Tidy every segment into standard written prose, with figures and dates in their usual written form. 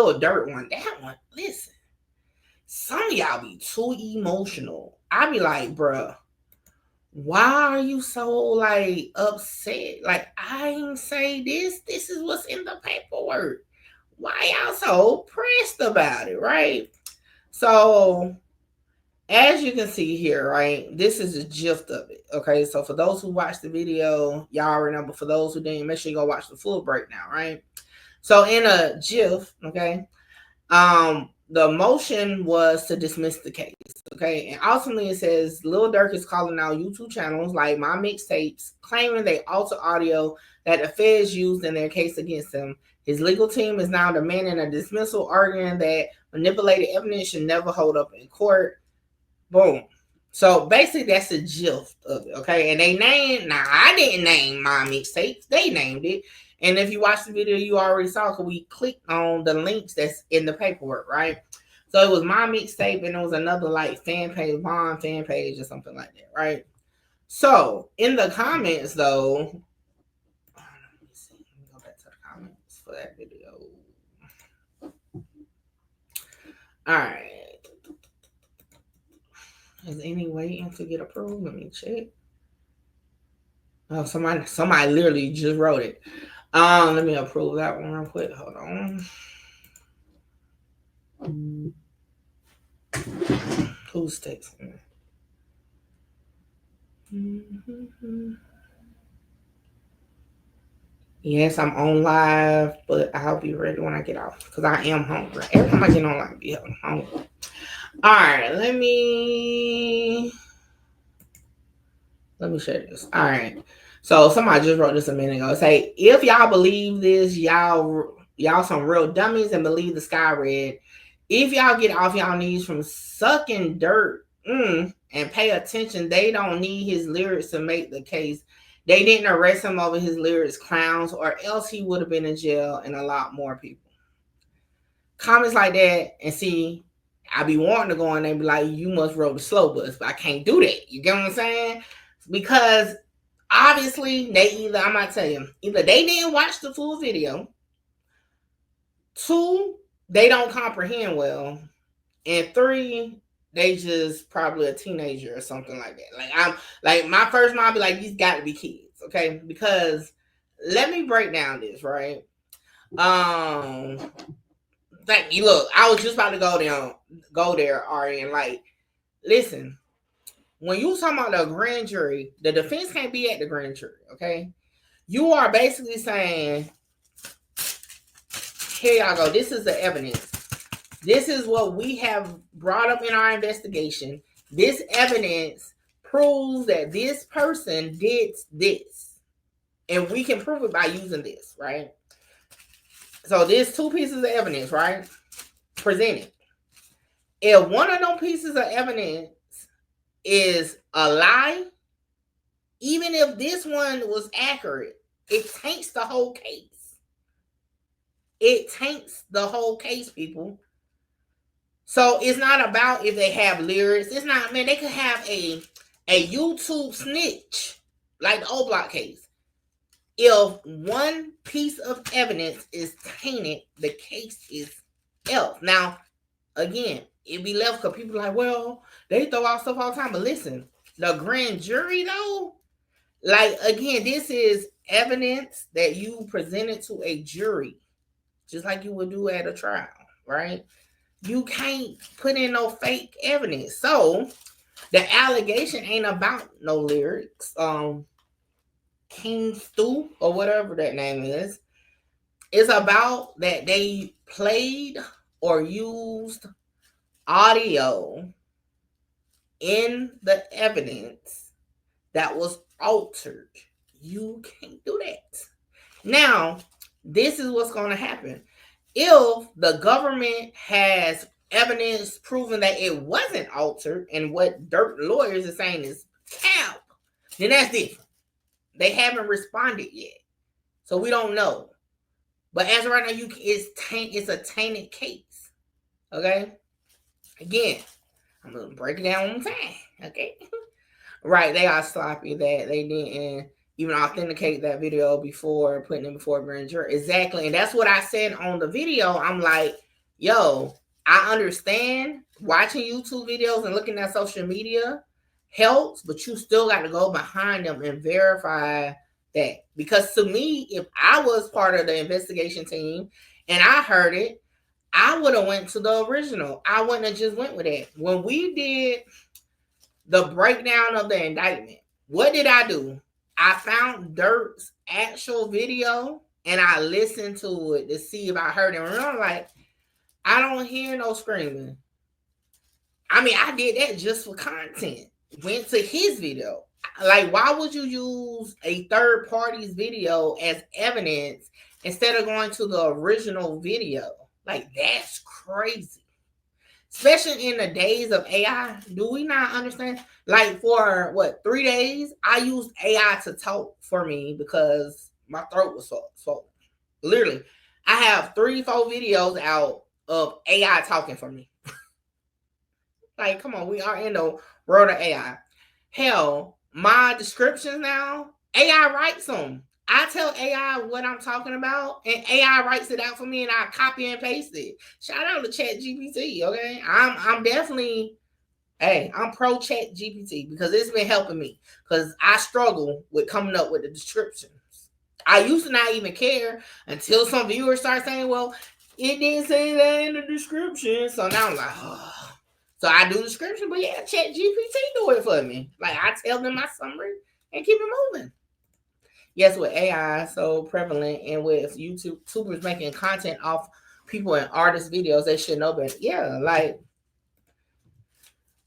Lil Durk one, that one, listen, some of y'all be too emotional. I be like, bruh, why are you so like upset? Like, I ain't say this. This is what's in the paperwork. Why y'all so pressed about it, right? So as you can see here, right, this is the gist of it. Okay, so for those who watched the video, y'all remember. For those who didn't, make sure you go watch the full breakdown, right? So in a GIF, okay, the motion was to dismiss the case, okay, and ultimately it says Lil Durk is calling out YouTube channels like My Mixtapes, claiming they alter audio that the feds used in their case against him. His legal team is now demanding a dismissal, arguing that manipulated evidence should never hold up in court. Boom. So basically, that's the gist of it, okay? And they named, now I didn't name My Mixtapes, they named it. And if you watch the video, you already saw, because we clicked on the links that's in the paperwork, right? So it was My Mixtape, and it was another like fan page, Bond fan page, or something like that, right? So in the comments, though, let me see. Let me go back to the comments for that video. All right. Is any waiting to get approved? Let me check. Oh, somebody literally just wrote it. Let me approve that one real quick. Hold on. Who's texting? Yes, I'm on live, but I'll be ready when I get off because I am hungry. Every time I get on live, I be hungry. All right, let me share this. All right. So somebody just wrote this a minute ago. Say, if y'all believe this, y'all some real dummies and believe the sky red. If y'all get off y'all knees from sucking dirt and pay attention, they don't need his lyrics to make the case. They didn't arrest him over his lyrics, clowns, or else he would have been in jail and a lot more people. Comments like that, and see, I be wanting to go in there and be like, you must roll the slow bus, but I can't do that. You get what I'm saying? Because obviously they either, I'm gonna tell you, either they didn't watch the full video, 2, they don't comprehend well, and 3, they just probably a teenager or something like that. Like, I'm like, my first mind be like, these got to be kids, okay? Because let me break down this, right? Thank you. Look, I was just about to go there, Ari, and like, listen. When you talking about the grand jury, the defense can't be at the grand jury, okay? You are basically saying, here y'all go. This is the evidence. This is what we have brought up in our investigation. This evidence proves that this person did this. And we can prove it by using this, right? So there's 2 pieces of evidence, right? Presented. If one of those pieces of evidence is a lie, even if this one was accurate, it taints the whole case. It taints the whole case, people. So it's not about if they have lyrics. It's not, man, they could have a YouTube snitch, like the O Block case. If one piece of evidence is tainted, the case is F. Now, again, it be left because people are like, well, they throw out stuff all the time. But listen, the grand jury, though, like, again, this is evidence that you presented to a jury, just like you would do at a trial, right? You can't put in no fake evidence. So the allegation ain't about no lyrics. King Stu, or whatever that name is, it's about that they played or used audio in the evidence that was altered. You can't do that. Now, this is what's going to happen. If the government has evidence proving that it wasn't altered and what Durk lawyers are saying is cap, then that's different. They haven't responded yet, so we don't know. But as of right now, it's a tainted case. Okay. Again, I'm gonna break it down one more time. Okay. Right, they are sloppy that they didn't even authenticate that video before putting it before grand jury. Exactly, and that's what I said on the video. I'm like, yo, I understand watching YouTube videos and looking at social media helps, but you still got to go behind them and verify that. Because to me, if I was part of the investigation team and I heard it, I would have went to the original. I wouldn't have just went with it. When we did the breakdown of the indictment, what did I do? I found Durk's actual video and I listened to it to see if I heard it. And I'm like, I don't hear no screaming. I mean, I did that just for content. Went to his video. Like, why would you use a third party's video as evidence instead of going to the original video? Like, that's crazy. Especially in the days of AI. Do we not understand? Like, for what, 3 days, I used AI to talk for me because my throat was swollen. Literally, I have 3-4 videos out of AI talking for me. Like, come on, we are in the world of AI. Hell, my descriptions now, AI writes them. I tell AI what I'm talking about, and AI writes it out for me, and I copy and paste it. Shout out to ChatGPT, okay? I'm definitely, I'm pro ChatGPT because it's been helping me because I struggle with coming up with the descriptions. I used to not even care until some viewers start saying, well, it didn't say that in the description. So now I'm like, oh. So I do the description, but yeah, ChatGPT do it for me. Like, I tell them my summary and keep it moving. Yes, with AI so prevalent and with YouTubers making content off people and artists' videos, they should know better. Yeah, like,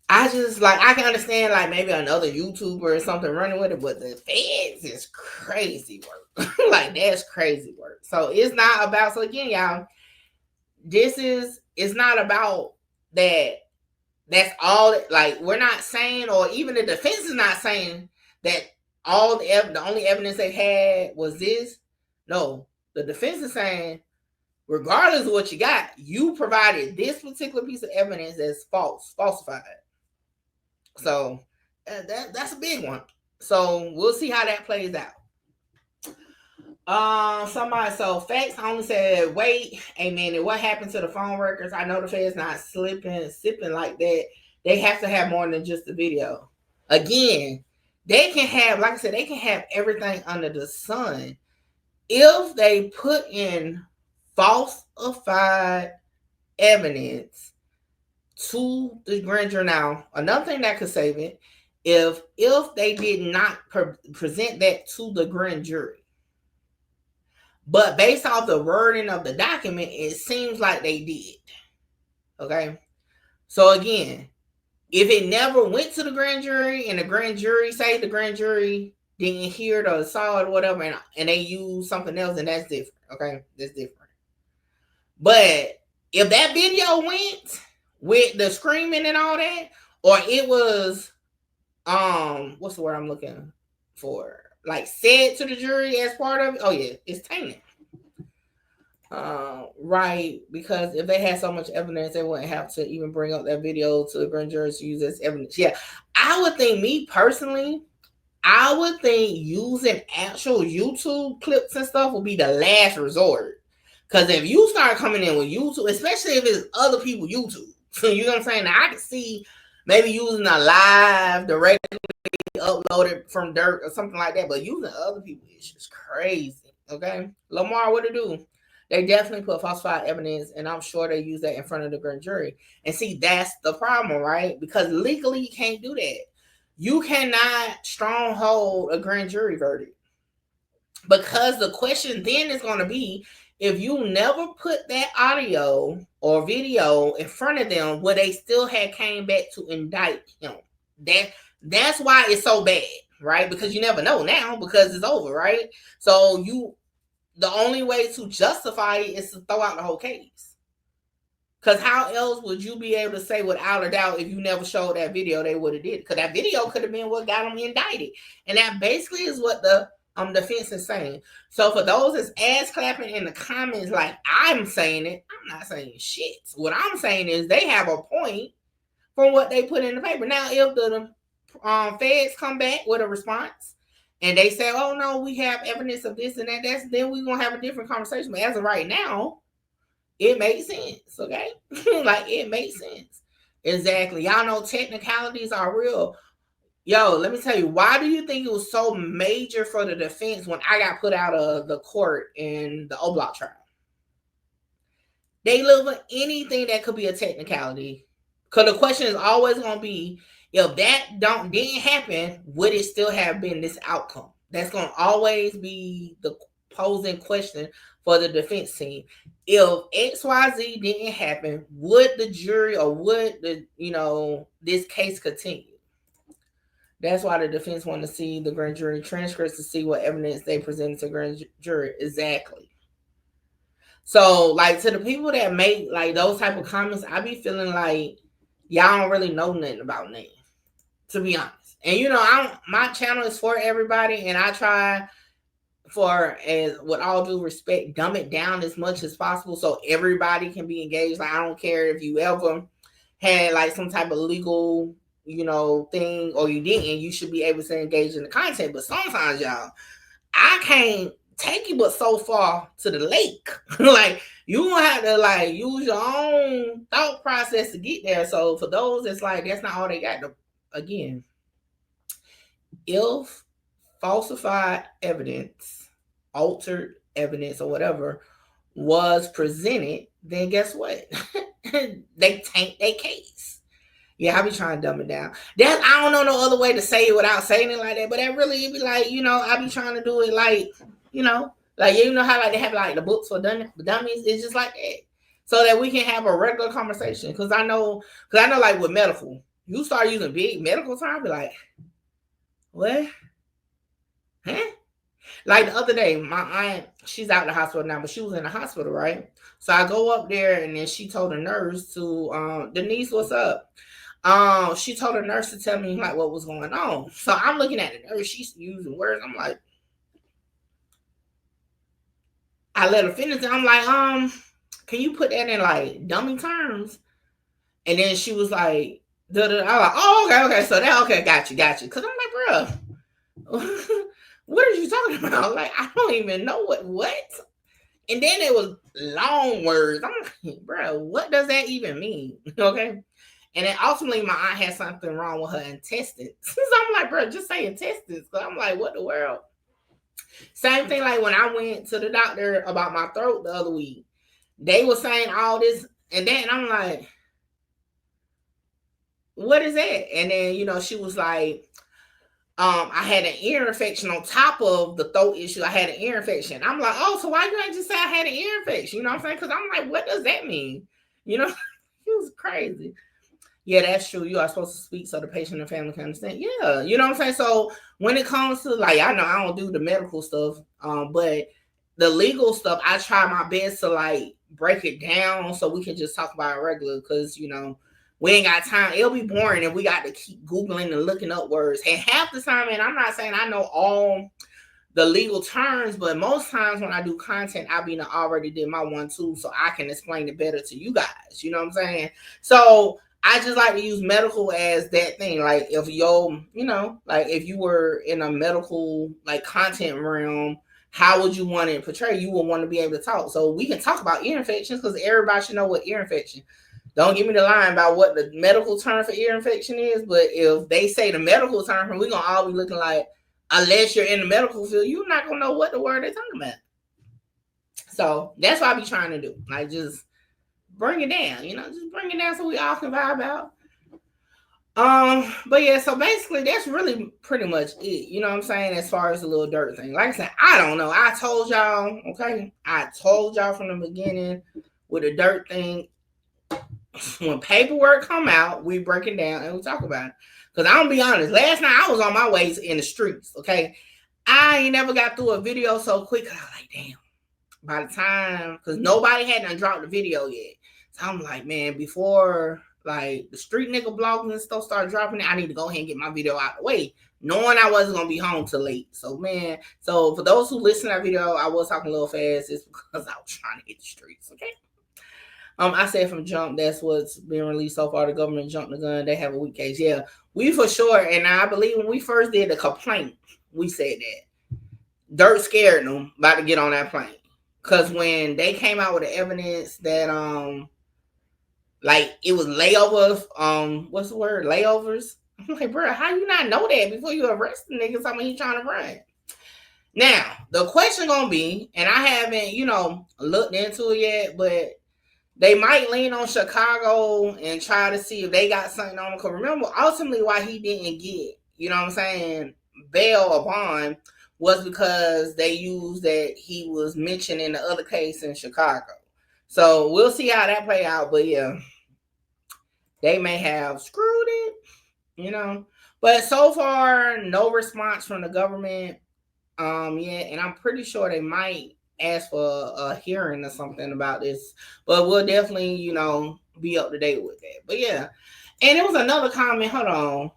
I just, like, I can understand, like, maybe another YouTuber or something running with it, but the feds is crazy work. Like, that's crazy work. So it's not about, so again, y'all, it's not about that. That's all. Like, we're not saying, or even the defense is not saying that the only evidence they had was this. No, the defense is saying, regardless of what you got, you provided this particular piece of evidence that's falsified. So that's a big one. So we'll see how that plays out. Somebody, so Facts only said, wait a minute, what happened to the phone records? I know the Feds not sipping like that. They have to have more than just the video. Again, they can have, like I said, they can have everything under the sun if they put in falsified evidence to the grand jury. Now, another thing that could save it, if they did not present that to the grand jury. But based off the wording of the document, it seems like they did. Okay. So again, if it never went to the grand jury and the grand jury say the grand jury didn't hear it or saw it or whatever, and they use something else, then that's different. Okay. That's different. But if that video went with the screaming and all that, or it was, what's the word I'm looking for? Like, said to the jury as part of it, oh yeah, it's tainted. Right, because if they had so much evidence, they wouldn't have to even bring up that video to the grand jury to use as evidence. Yeah, I would think, me personally, I would think using actual YouTube clips and stuff would be the last resort. Because if you start coming in with YouTube, especially if it's other people YouTube, you know what I'm saying? Now, I can see maybe using a live, directly uploaded from Durk or something like that, but using other people is just crazy. Okay, Lamar, what to do? They definitely put falsified evidence, and I'm sure they use that in front of the grand jury. And see, that's the problem, right? Because legally, you can't do that. You cannot stronghold a grand jury verdict. Because the question then is going to be, if you never put that audio or video in front of them where they still had came back to indict him, that's why it's so bad, right? Because you never know now because it's over, right? So the only way to justify it is to throw out the whole case. Because how else would you be able to say without a doubt, if you never showed that video, they would have did it? Because that video could have been what got them indicted. And that basically is what the defense is saying. So for those that's ass clapping in the comments like I'm saying it, I'm not saying shit. What I'm saying is they have a point from what they put in the paper. Now, if the feds come back with a response, and they say, oh, no, we have evidence of this and that, then we're going to have a different conversation. But as of right now, It makes sense, okay? Like, it makes sense. Exactly. Y'all know technicalities are real. Yo, let me tell you, why do you think it was so major for the defense when I got put out of the court in the O Block trial? They look for anything that could be a technicality. Because the question is always going to be, if that didn't happen, would it still have been this outcome? That's going to always be the posing question for the defense team. If XYZ didn't happen, would the jury or would the this case continue? That's why the defense want to see the grand jury transcripts to see what evidence they presented to grand jury. Exactly. So, like, to the people that make like those type of comments, I be feeling like y'all don't really know nothing about nothing, to be honest. And my channel is for everybody, and I try for, as with all due respect, dumb it down as much as possible so everybody can be engaged. Like, I don't care if you ever had like some type of legal thing or you didn't, you should be able to engage in the content. But sometimes, y'all, I can't take you but so far to the lake. Like, you gonna have to like use your own thought process to get there. So for those, it's like that's not all they got. Again, if falsified evidence, altered evidence, or whatever was presented, then guess what? They taint their case. Yeah, I be trying to dumb it down. I don't know no other way to say it without saying it like that. But that really, it be like, I be trying to do it like, like, how like they have like the books for dummies. It's just like that, so that we can have a regular conversation. Because I know like with medical, you start using big medical terms, be like, what? Huh? Like the other day, my aunt, she's out of the hospital now, but she was in the hospital, right? So I go up there, and then she told the nurse to, Denise, what's up? She told the nurse to tell me like what was going on. So I'm looking at the nurse, she's using words. I'm like, I let her finish, and I'm like, can you put that in like dummy terms? And then she was like, I was like, oh, okay, so that, okay, got you. Cause I'm like, bro, what are you talking about? Like, I don't even know what. And then it was long words. I'm like, bro, what does that even mean? Okay. And then ultimately, my aunt had something wrong with her intestines. So I'm like, bro, just say intestines. So I'm like, what the world? Same thing like when I went to the doctor about my throat the other week. They were saying all this, and then I'm like, what is that? And then, she was like, I had an ear infection on top of the throat issue. I had an ear infection. I'm like, oh, so why you ain't just say I had an ear infection? You know what I'm saying? Because I'm like, what does that mean? It was crazy. Yeah, that's true. You are supposed to speak so the patient and family can understand. Yeah, you know what I'm saying? So when it comes to like, I know I don't do the medical stuff, but the legal stuff, I try my best to like break it down so we can just talk about it regular, because we ain't got time. It'll be boring if we got to keep Googling and looking up words. And half the time, and I'm not saying I know all the legal terms, but most times when I do content, I already did my 1-2, so I can explain it better to you guys. You know what I'm saying? So I just like to use medical as that thing. Like if like if you were in a medical like content realm, how would you want it portrayed? You would want to be able to talk. So we can talk about ear infections because everybody should know what ear infection. Don't give me the line about what the medical term for ear infection is, but if they say the medical term, we're going to all be looking like, unless you're in the medical field, you're not going to know what the word they're talking about. So that's what I be trying to do. Like, just bring it down, just bring it down so we all can vibe out. But yeah, so basically that's really pretty much it. You know what I'm saying? As far as the Lil Durk thing. Like I said, I don't know. I told y'all, okay? I told y'all from the beginning with the Durk thing. When paperwork come out, we break it down and we talk about it. Because I'm gonna be honest, last night I was on my way in the streets, okay? I ain't never got through a video so quick. I was like, damn. By the time, because nobody hadn't dropped the video yet. So I'm like, man, before like the street nigga blogs and stuff start dropping it, I need to go ahead and get my video out of the way, knowing I wasn't gonna be home till late. So man, so for those who listen to that video, I was talking a little fast. It's because I was trying to hit the streets, okay? I said from jump, that's what's been released so far. The government jumped the gun. They have a weak case. Yeah, we for sure. And I believe when we first did the complaint, we said that Durk scared them about to get on that plane. Because when they came out with the evidence that like it was layovers, what's the word? Layovers. I'm like, bro, how you not know that before you arrest the nigga? Something he trying to run. Now, the question gonna be, and I haven't, looked into it yet, but they might lean on Chicago and try to see if they got something on him. Because remember, ultimately why he didn't get, bail or bond was because they used that he was mentioned in the other case in Chicago. So we'll see how that play out. But yeah, they may have screwed it, But so far, no response from the government yet. And I'm pretty sure they might ask for a hearing or something about this. But we'll definitely, be up to date with that. But yeah. And it was another comment. Hold on.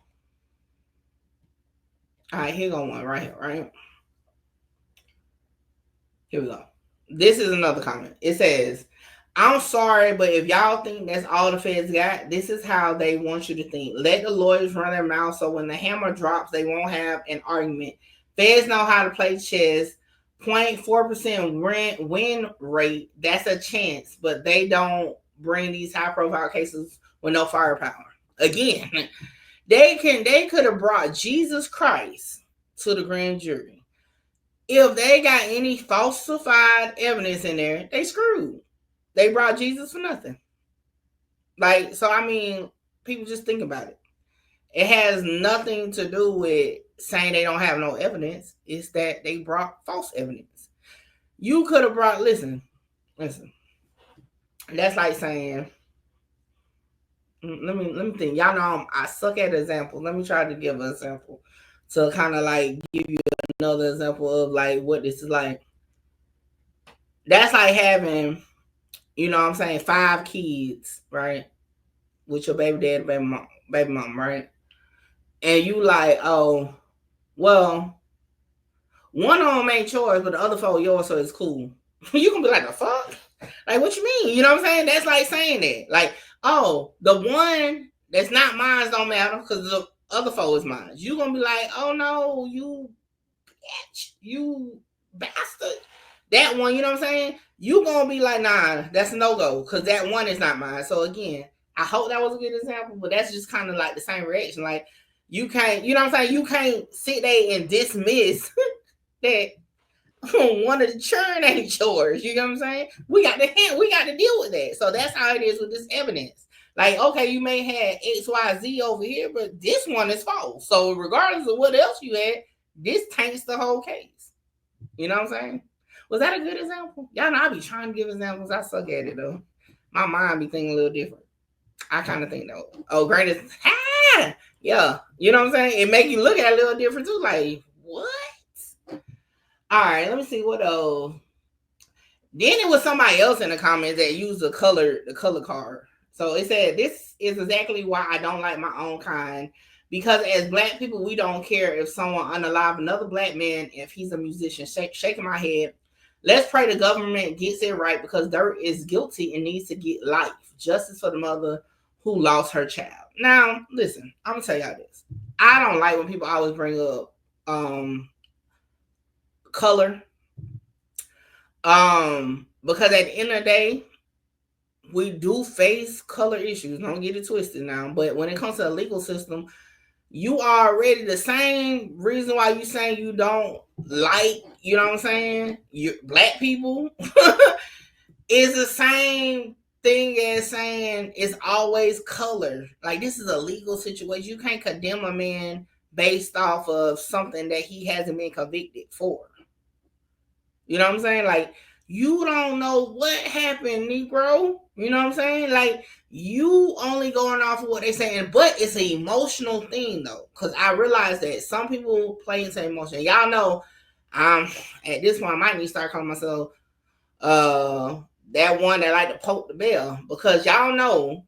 All right, here go one right here, right? Here we go. This is another comment. It says, I'm sorry, but if y'all think that's all the feds got, this is how they want you to think. Let the lawyers run their mouth so when the hammer drops, they won't have an argument. Feds know how to play chess. 0.4% win rate, that's a chance, but they don't bring these high profile cases with no firepower. Again, they could have brought Jesus Christ to the grand jury. If they got any falsified evidence in there, they screwed. They brought Jesus for nothing. Like, so I mean, people just think about it. It has nothing to do with saying they don't have no evidence. It's that they brought false evidence. You could have brought, listen. That's like saying, let me think. Y'all know I suck at examples. Let me try to give an example to kind of like give you another example of like what this is like. That's like having, 5 kids, right? With your baby dad, baby mom, right? And you like, oh, well, one of them ain't yours, but the other 4 yours, so it's cool. You gonna be like, the fuck? Like, what you mean? You know what I'm saying? That's like saying that. Like, oh, the one that's not mine don't matter because the other 4 is mine. You gonna be like, oh no, you bitch, you bastard. That one, you know what I'm saying? You gonna be like, nah, that's a no-go because that one is not mine. So again, I hope that was a good example, but that's just kind of like the same reaction. Like, you can't, you know what I'm saying? You can't sit there and dismiss that one of the churn ain't yours. You know what I'm saying? We got to deal with that. So that's how it is with this evidence. Like, okay, you may have XYZ over here, but this one is false. So regardless of what else you had, this taints the whole case. You know what I'm saying? Was that a good example? Y'all know I be trying to give examples. I suck at it though. My mind be thinking a little different. I kind of think though. Oh, greatest. Yeah. You know what I'm saying? It make you look at it a little different too. Like, what? All right, let me see what else. Then it was somebody else in the comments that used the color card. So it said, this is exactly why I don't like my own kind. Because as black people, we don't care if someone unalive another black man if he's a musician. Shaking my head. Let's pray the government gets it right because Durk is guilty and needs to get life. Justice for the mother who lost her child. Now, listen, I'm going to tell y'all this. I don't like when people always bring up color. Because at the end of the day, we do face color issues. Don't get it twisted now. But when it comes to the legal system, you are already the same reason why you saying you don't like, you know what I'm saying, you black people is the same thing as saying it's always color. Like, this is a legal situation. You can't condemn a man based off of something that he hasn't been convicted for. You know what I'm saying? Like, you don't know what happened, Negro. You know what I'm saying? Like, you only going off of what they're saying, but it's an emotional thing, though. Because I realize that some people play into emotion. Y'all know, at this point, I might need to start calling myself that one that like to poke the bell. Because y'all know,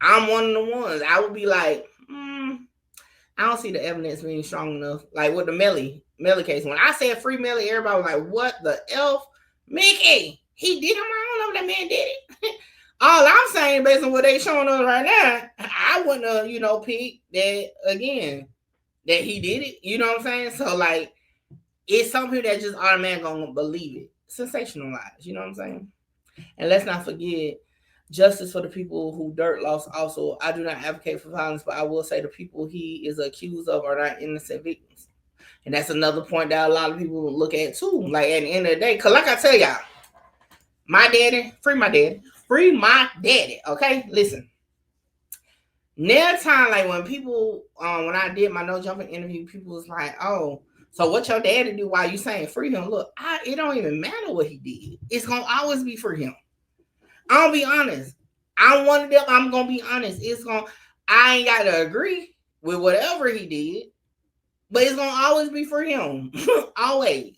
I'm one of the ones. I would be like, I don't see the evidence being strong enough. Like with the Melly case. When I said free Melly, everybody was like, what the F? Mickey, he did it. I don't know if that man did it. All I'm saying, based on what they showing us right now, I wouldn't have, picked that again, that he did it. You know what I'm saying? So, like, it's some people that just automatically gonna believe it. sensationalized. You know what I'm saying? And let's not forget justice for the people who Durk lost. Also, I do not advocate for violence, but I will say the people he is accused of are not innocent victims. And that's another point that a lot of people look at too. Like at the end of the day, because like I tell y'all, my daddy, free my daddy, free my daddy. Okay, listen. Next time, like when people, when I did my no jumping interview, people was like, "Oh, so what your daddy do while you saying free him?" Look, it don't even matter what he did. It's gonna always be for him. I'll be honest. I'm one of them. I'm gonna be honest. I ain't got to agree with whatever he did, but it's gonna always be for him. Always.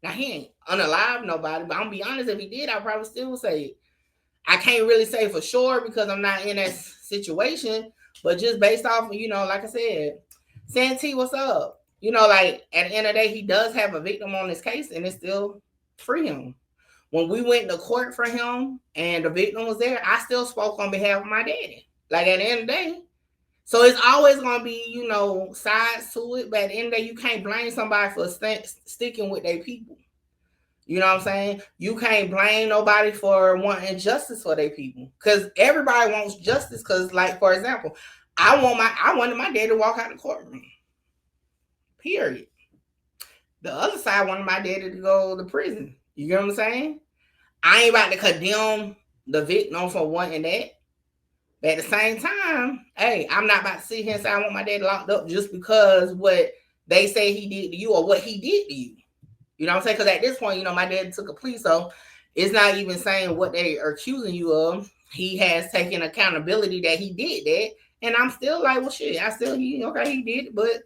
Now he ain't unalive nobody, but I'm gonna be honest. If he did, I probably still would say it. I can't really say for sure because I'm not in that situation, but just based off, like I said, Santee, what's up? Like at the end of the day, he does have a victim on this case, and it's still free him. When we went to court for him and the victim was there, I still spoke on behalf of my daddy. Like at the end of the day. So it's always going to be, sides to it. But at the end of the day, you can't blame somebody for sticking with their people. You know what I'm saying? You can't blame nobody for wanting justice for their people. Because everybody wants justice. Because, like, for example, I wanted my dad to walk out the courtroom. Period. The other side wanted my daddy to go to prison. You get what I'm saying? I ain't about to condemn the victim for wanting that. But at the same time, hey, I'm not about to sit here and say I want my daddy locked up just because what they say he did to you or what he did to you. You know what I'm saying? Because at this point, my dad took a plea, so it's not even saying what they are accusing you of. He has taken accountability that he did that. And I'm still like, well, shit, he did it, but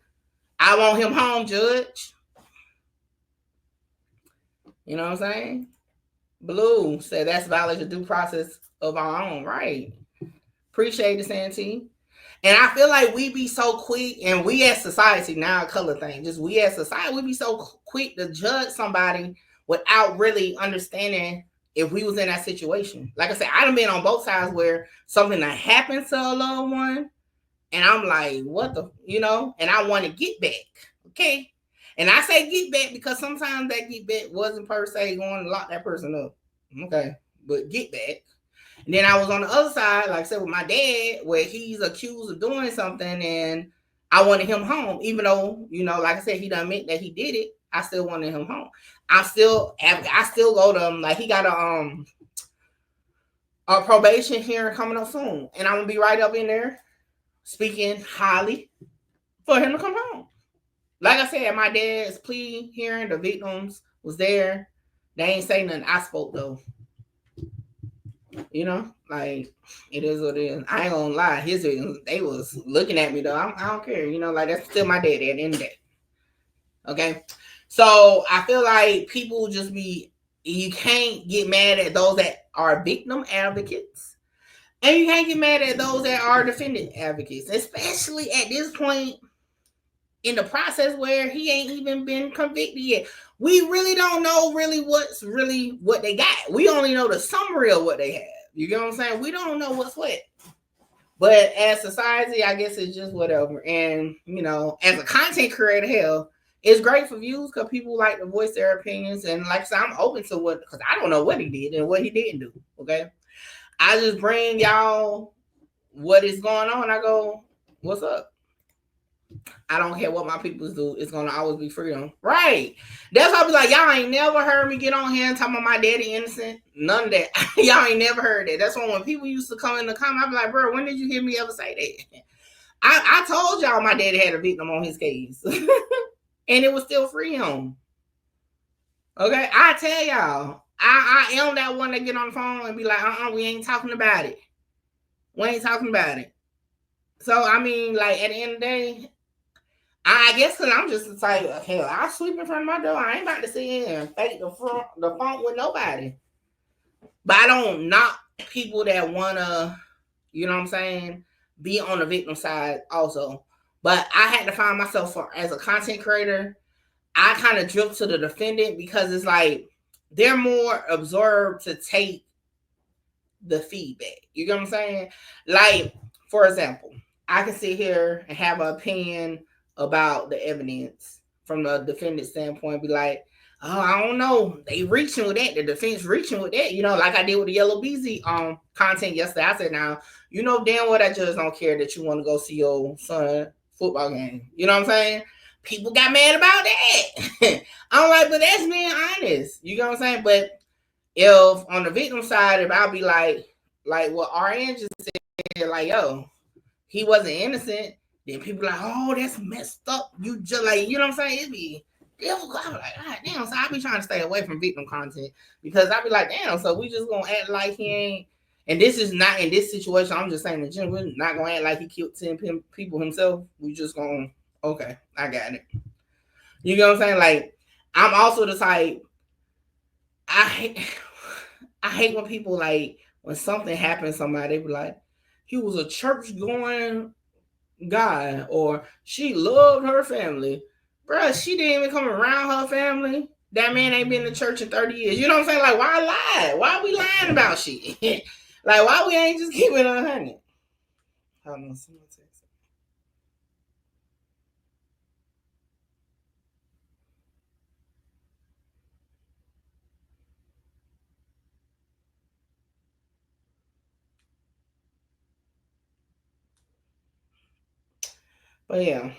I want him home, Judge. You know what I'm saying? Blue said that's violation of due process of our own, right? Appreciate it, Santee. And I feel like we be so quick, and we as society, now a color thing, just we as society, we be so quick to judge somebody without really understanding if we was in that situation. Like I said, I done been on both sides where something that happened to a loved one, and I'm like, what the, and I want to get back, okay? And I say get back because sometimes that get back wasn't per se going to lock that person up, okay? But get back. And then I was on the other side, like I said, with my dad, where he's accused of doing something, and I wanted him home, even though, like I said, he done admit that he did it. I still wanted him home. I still go to him. Like he got a probation hearing coming up soon, and I'm gonna be right up in there speaking highly for him to come home. Like I said, my dad's plea hearing, the victims was there. They ain't say nothing. I spoke though. Like it is what it is. I ain't gonna lie. They was looking at me though. I don't care. Like that's still my daddy at the end of the day. Okay. So I feel like people just you can't get mad at those that are victim advocates. And you can't get mad at those that are defendant advocates, especially at this point in the process where he ain't even been convicted yet. We really don't know what they got. We only know the summary of what they have. You get what I'm saying? We don't know what's what. But as society, I guess it's just whatever. And, as a content creator, hell, it's great for views because people like to voice their opinions. And like I said, I'm open to because I don't know what he did and what he didn't do. Okay. I just bring y'all what is going on. I go, what's up? I don't care what my peoples do. It's going to always be freedom. Right. That's why I be like, y'all ain't never heard me get on here and talk about my daddy innocent. None of that. Y'all ain't never heard that. That's why when people used to come in the comment, I be like, bro, when did you hear me ever say that? I told y'all my daddy had a victim on his case. And it was still free him. Okay. I tell y'all, I am that one that get on the phone and be like, we ain't talking about it. We ain't talking about it. So, I mean, like, at the end of the day, I guess because I'm just like, hell, I'll sweep in front of my door. I ain't about to sit here and fake the funk with nobody. But I don't knock people that want to, you know what I'm saying, be on the victim side also. But I had to find myself, as a content creator, I kind of drift to the defendant because it's like they're more absorbed to take the feedback. You get what I'm saying? Like, for example, I can sit here and have an opinion about the evidence from the defendant standpoint, be like, oh, I don't know. They reaching with that. The defense reaching with that. You know, like I did with the Yellow BZ content yesterday. I said, now, you know damn well that judge don't care that you want to go see your son football game. You know what I'm saying? People got mad about that. I'm like, but that's being honest. You know what I'm saying? But if on the victim side, if I'll be like what RN just said, like, yo, he wasn't innocent, then people like, oh, that's messed up. You just like, you know what I'm saying? It'd be difficult. I'm like, God damn. So I be trying to stay away from victim content because I be like, damn, so we just gonna act like he ain't. And this is not in this situation. I'm just saying in general, we're not gonna act like he killed 10 people himself. We just gonna, okay, I got it. You know what I'm saying? Like, I'm also the type, I hate when people like, when something happens to somebody, they be like, he was a church going guy, or she loved her family. Bruh, she didn't even come around her family. That man ain't been to church in 30 years. You know what I'm saying? Like, why lie? Why are we lying about shit? Like, why we ain't just keep it 100? Hold on, someone text. But yeah,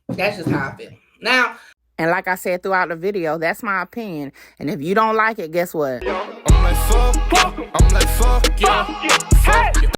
that's just how I feel. Now, and like I said throughout the video, that's my opinion. And if you don't like it, guess what? I'm like, fuck you. I'm like, fuck you. Fuck you.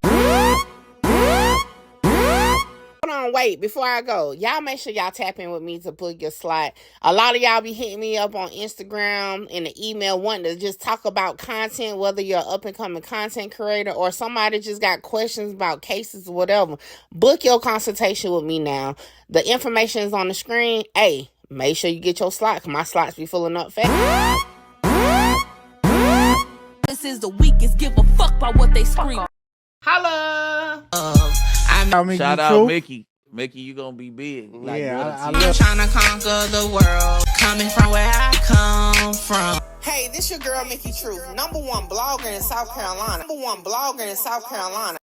Hold on, wait, before I go, y'all make sure y'all tap in with me to book your slot. A lot of y'all be hitting me up on Instagram and the email wanting to just talk about content, whether you're an up-and-coming content creator or somebody just got questions about cases or whatever. Book your consultation with me now. The information is on the screen. Hey, make sure you get your slot, because my slots be filling up fast. This is the weakest. Give a fuck about what they scream. Holla! Shout out Mickey. Mickey, you gonna be big. Like, yeah, I'm trying to conquer the world, coming from where I come from. Hey, this your girl Mickey Truth, #1 blogger in South Carolina. #1 blogger in South Carolina.